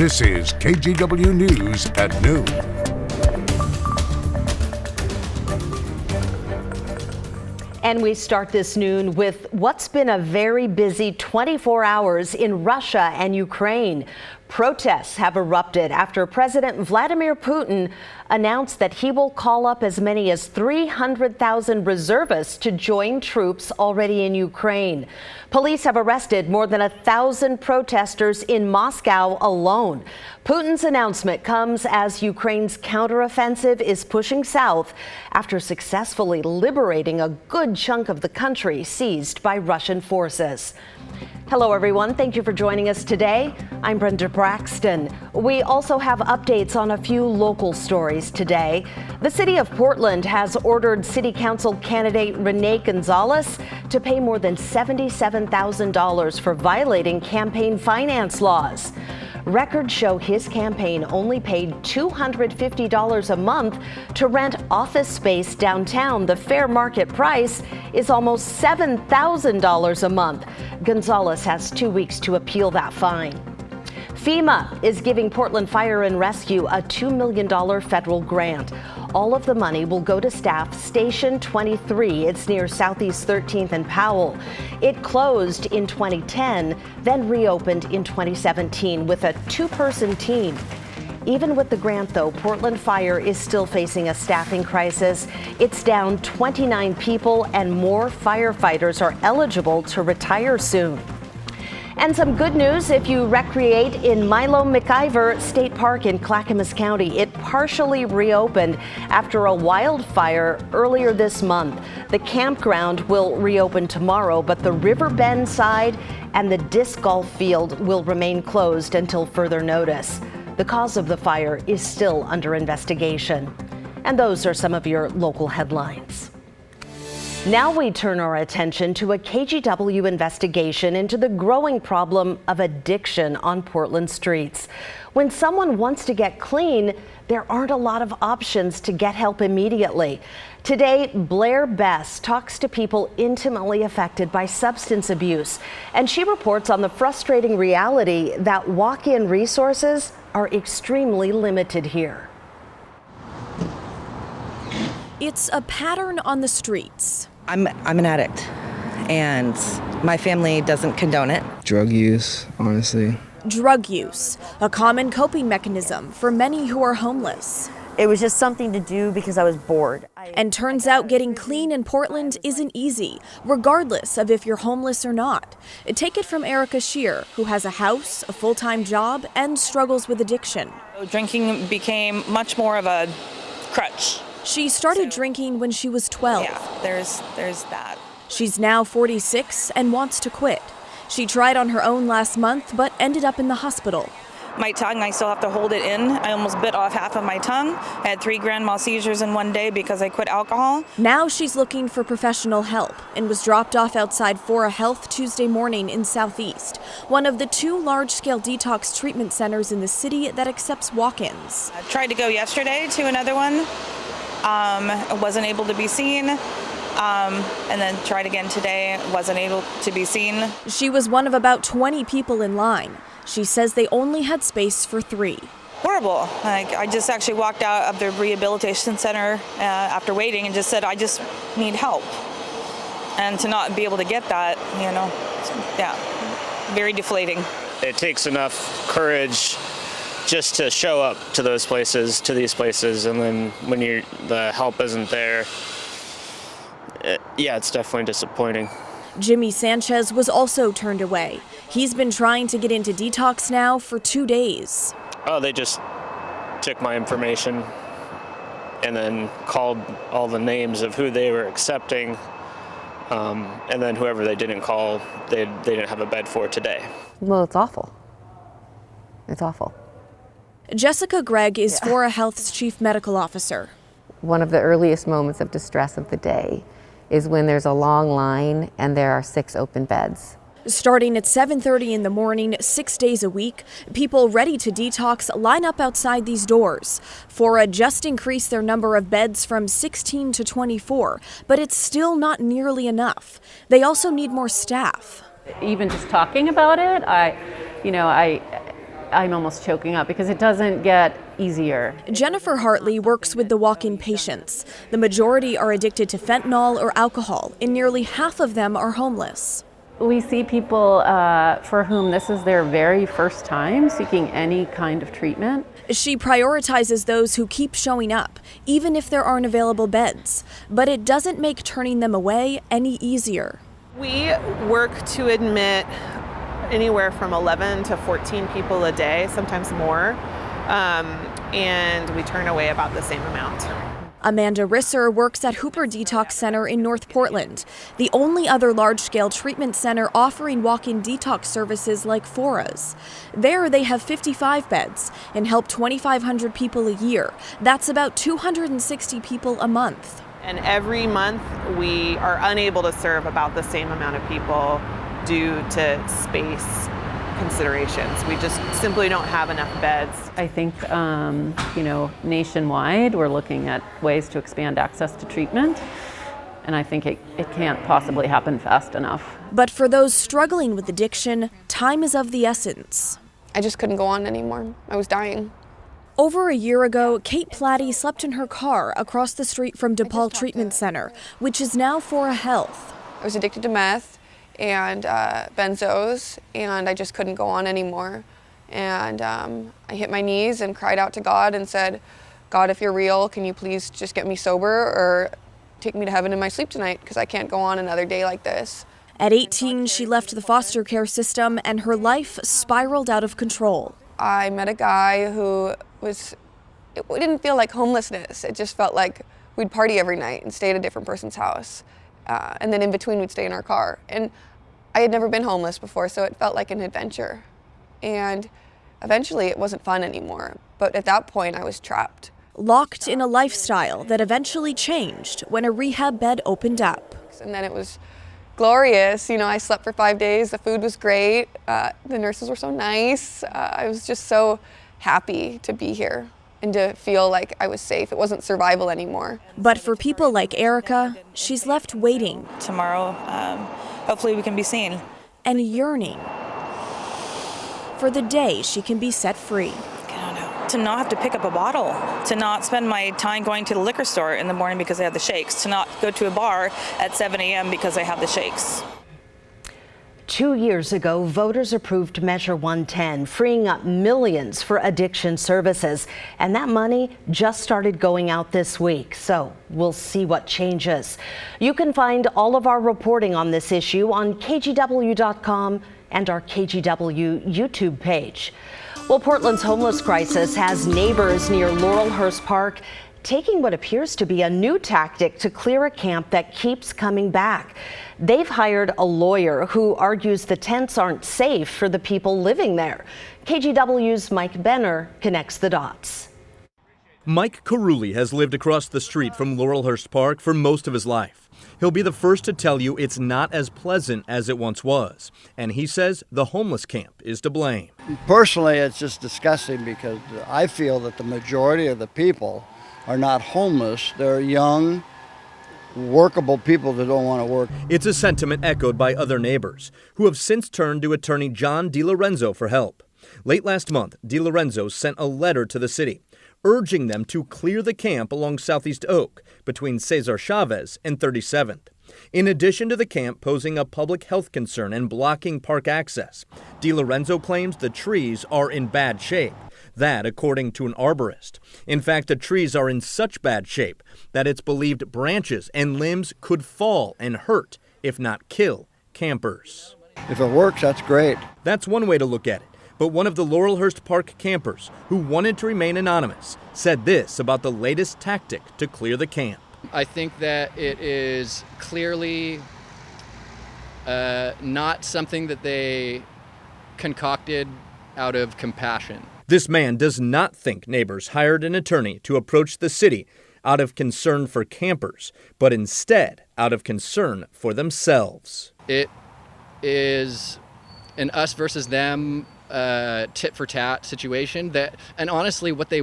This is KGW News at noon. And we start this noon with what's been a very busy 24 hours in Russia and Ukraine. Protests have erupted after President Vladimir Putin announced that he will call up as many as 300,000 reservists to join troops already in Ukraine. Police have arrested more than 1,000 protesters in Moscow alone. Putin's announcement comes as Ukraine's counteroffensive is pushing south after successfully liberating a good chunk of the country seized by Russian forces. Hello, everyone. Thank you for joining us today. I'm Brenda Braxton. We also have updates on a few local stories today. The city of Portland has ordered city council candidate Rene Gonzalez to pay more than $77,000 for violating campaign finance laws. Records show his campaign only paid $250 a month to rent office space downtown. The fair market price is almost $7,000 a month. Gonzalez has 2 weeks to appeal that fine. FEMA is giving Portland Fire and Rescue a $2 million federal grant. All of the money will go to staff Station 23. It's near Southeast 13th and Powell. It closed in 2010, then reopened in 2017 with a two-person team. Even with the grant, though, Portland Fire is still facing a staffing crisis. It's down 29 people, and more firefighters are eligible to retire soon. And some good news if you recreate in Milo McIver State Park in Clackamas County. It partially reopened after a wildfire earlier this month. The campground will reopen tomorrow, but the River Bend side and the disc golf field will remain closed until further notice. The cause of the fire is still under investigation. And those are some of your local headlines. Now we turn our attention to a KGW investigation into the growing problem of addiction on Portland streets. When someone wants to get clean, there aren't a lot of options to get help immediately. Today, Blair Bess talks to people intimately affected by substance abuse, and she reports on the frustrating reality that walk-in resources are extremely limited here. It's a pattern on the streets. I'm an addict, and my family doesn't condone it. Drug use, honestly. Drug use, a common coping mechanism for many who are homeless. It was just something to do because I was bored. And turns out getting clean in Portland isn't easy, regardless of if you're homeless or not. Take it from Erica Shear, who has a house, a full-time job, and struggles with addiction. Drinking became much more of a crutch. She started drinking when she was 12. Yeah, there's that. She's now 46 and wants to quit. She tried on her own last month, but ended up in the hospital. My tongue, I still have to hold it in. I almost bit off half of my tongue. I had 3 grand mal seizures in one day because I quit alcohol. Now she's looking for professional help and was dropped off outside Fora Health Tuesday morning in Southeast, one of the 2 large-scale detox treatment centers in the city that accepts walk-ins. I tried to go yesterday to another one. I wasn't able to be seen. And then tried again today, wasn't able to be seen. She was one of about 20 people in line. She says they only had space for 3. Horrible. I just actually walked out of the rehabilitation center after waiting and just said, I just need help. And to not be able to get that, yeah, very deflating. It takes enough courage just to show up to these places, and then when the help isn't there, it's definitely disappointing. Jimmy Sanchez was also turned away. He's been trying to get into detox now for 2 days. Oh, they just took my information and then called all the names of who they were accepting, and then whoever they didn't call, they didn't have a bed for today. Well, it's awful. It's awful. Jessica Gregg is Fora Health's chief medical officer. One of the earliest moments of distress of the day is when there's a long line and there are 6 open beds. Starting at 7:30 in the morning, 6 days a week, people ready to detox line up outside these doors. Fora just increased their number of beds from 16 to 24, but it's still not nearly enough. They also need more staff. Even just talking about it, I'm almost choking up because it doesn't get easier. Jennifer Hartley works with the walk-in patients. The majority are addicted to fentanyl or alcohol, and nearly half of them are homeless. We see people for whom this is their very first time seeking any kind of treatment. She prioritizes those who keep showing up, even if there aren't available beds. But it doesn't make turning them away any easier. We work to admit anywhere from 11 to 14 people a day, sometimes more, and we turn away about the same amount. Amanda Risser works at Hooper Detox Center in North Portland, the only other large-scale treatment center offering walk-in detox services like Fora's. There they have 55 beds and help 2,500 people a year. That's about 260 people a month. And every month we are unable to serve about the same amount of people due to space considerations. We just simply don't have enough beds. I think, nationwide, we're looking at ways to expand access to treatment, and I think it can't possibly happen fast enough. But for those struggling with addiction, time is of the essence. I just couldn't go on anymore. I was dying. Over a year ago, Kate Platty slept in her car across the street from DePaul Treatment Center, which is now Fora Health. I was addicted to meth and benzos, and I just couldn't go on anymore. And I hit my knees and cried out to God and said, God, if you're real, can you please just get me sober or take me to heaven in my sleep tonight, because I can't go on another day like this. At 18, she left the foster care system and her life spiraled out of control. I met a guy who it didn't feel like homelessness. It just felt like we'd party every night and stay at a different person's house. And then in between, we'd stay in our car. And I had never been homeless before, so it felt like an adventure. And eventually, it wasn't fun anymore. But at that point, I was trapped. Locked in a lifestyle that eventually changed when a rehab bed opened up. And then it was glorious. I slept for 5 days. The food was great. The nurses were so nice. I was just so happy to be here and to feel like I was safe. It wasn't survival anymore. But for people like Erica, she's left waiting. Tomorrow, hopefully we can be seen. And yearning for the day she can be set free. To not have to pick up a bottle, to not spend my time going to the liquor store in the morning because I have the shakes, to not go to a bar at 7 a.m. because I have the shakes. 2 years ago, voters approved Measure 110, freeing up millions for addiction services. And that money just started going out this week. So we'll see what changes. You can find all of our reporting on this issue on KGW.com and our KGW YouTube page. Well, Portland's homeless crisis has neighbors near Laurelhurst Park taking what appears to be a new tactic to clear a camp that keeps coming back. They've hired a lawyer who argues the tents aren't safe for the people living there. KGW's Mike Benner connects the dots. Mike Carulli has lived across the street from Laurelhurst Park for most of his life. He'll be the first to tell you it's not as pleasant as it once was. And he says the homeless camp is to blame. Personally, it's just disgusting because I feel that the majority of the people are not homeless. They're young, workable people that don't want to work. It's a sentiment echoed by other neighbors who have since turned to attorney John DiLorenzo for help. Late last month, DiLorenzo sent a letter to the city urging them to clear the camp along Southeast Oak between Cesar Chavez and 37th. In addition to the camp posing a public health concern and blocking park access, DiLorenzo claims the trees are in bad shape. That, according to an arborist. In fact, the trees are in such bad shape that it's believed branches and limbs could fall and hurt, if not kill, campers. If it works, that's great. That's one way to look at it. But one of the Laurelhurst Park campers, who wanted to remain anonymous, said this about the latest tactic to clear the camp. I think that it is clearly not something that they concocted out of compassion. This man does not think neighbors hired an attorney to approach the city out of concern for campers, but instead out of concern for themselves. It is an us versus them a tit for tat situation. And honestly, what they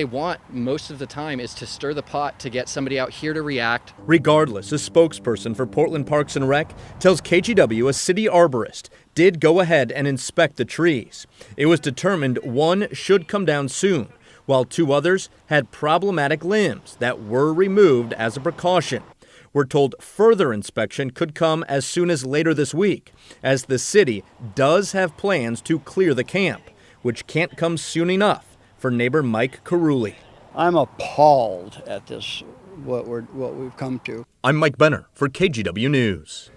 want most of the time is to stir the pot to get somebody out here to react. Regardless, a spokesperson for Portland Parks and Rec tells KGW a city arborist did go ahead and inspect the trees. It was determined one should come down soon, while 2 others had problematic limbs that were removed as a precaution. We're told further inspection could come as soon as later this week, as the city does have plans to clear the camp, which can't come soon enough for neighbor Mike Carulli. I'm appalled at this, what we've come to. I'm Mike Benner for KGW News.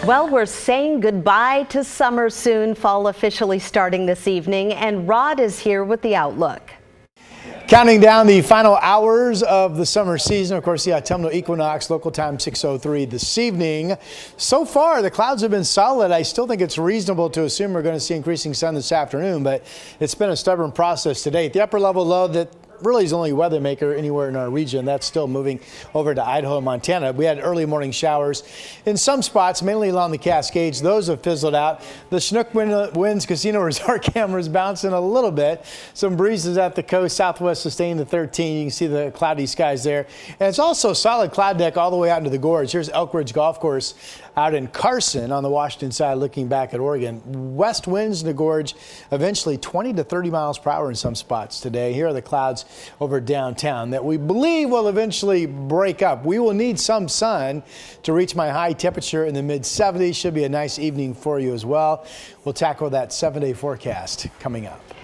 Well, we're saying goodbye to summer soon, fall officially starting this evening, and Rod is here with the outlook. Counting down the final hours of the summer season, of course, the autumnal equinox, local time 6:03 this evening. So far, the clouds have been solid. I still think it's reasonable to assume we're going to see increasing sun this afternoon, but it's been a stubborn process to date. The upper level low that really is the only weather maker anywhere in our region. That's still moving over to Idaho and Montana. We had early morning showers in some spots, mainly along the Cascades. Those have fizzled out. The Chinook Winds Casino Resort cameras bouncing a little bit. Some breezes at the coast, southwest sustained to 13. You can see the cloudy skies there. And it's also solid cloud deck all the way out into the gorge. Here's Elk Ridge Golf Course out in Carson on the Washington side, looking back at Oregon. West winds in the gorge, eventually 20 to 30 miles per hour in some spots today. Here are the clouds over downtown that we believe will eventually break up. We will need some sun to reach my high temperature in the mid 70s. Should be a nice evening for you as well. We'll tackle that 7-day forecast coming up.